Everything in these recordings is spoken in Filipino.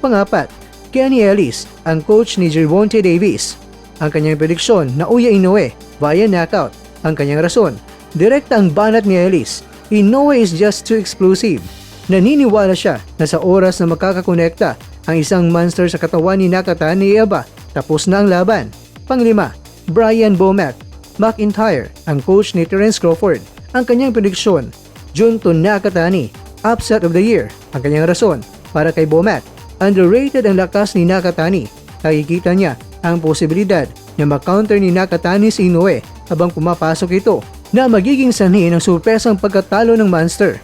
Pangapat, Kenny Ellis, ang coach ni Gervonta Davis. Ang kanyang prediksyon na Uya Inoue via knockout. Ang kanyang rason, direkta ang banat ni Ellis. Inoue is just too explosive. Naniniwala siya na sa oras na makakakonekta ang isang monster sa katawan ni Nakata ni Eva, tapos na ang laban. Panglima, Brian Bomac McIntyre, ang coach ni Terence Crawford. Ang kanyang prediksyon, Junto Nakatani, upset of the year. Ang kanyang rason, para kay Bomac, underrated ang lakas ni Nakatani. Nakikita niya ang posibilidad na makounter ni Nakatani si Inoue habang pumapasok ito na magiging sanhi ng surpresang pagkatalo ng monster.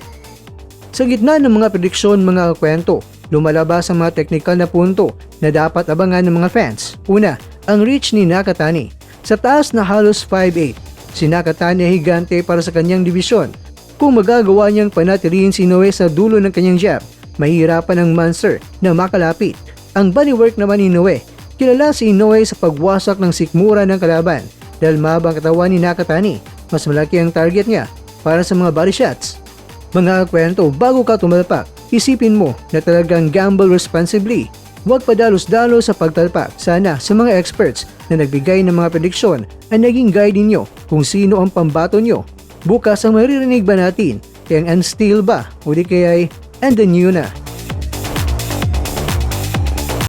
Sa gitna ng mga prediksyon mga kwento, lumalabas ang mga teknikal na punto na dapat abangan ng mga fans. Una, ang reach ni Nakatani. Sa taas na halos 5'8", si Nakatani ay higante para sa kanyang divisyon. Kung magagawa niyang panatilihin si Inoue sa dulo ng kanyang jab, mahihirapan ang monster na makalapit. Ang bodywork naman ni Inoue, kilala si Inoue sa pagwasak ng sikmura ng kalaban dahil mabang katawan ni Nakatani. Mas malaki ang target niya para sa mga body shots. Mga kwento, bago ka tumalpak, isipin mo na talagang gamble responsibly. Huwag padalos-dalos sa pagtalpak. Sana sa mga experts na nagbigay ng mga prediksyon ay naging guide ninyo kung sino ang pambato nyo. Bukas ang maririnig ba natin? Kaya ang unstill ba? O di kaya ay and the new na?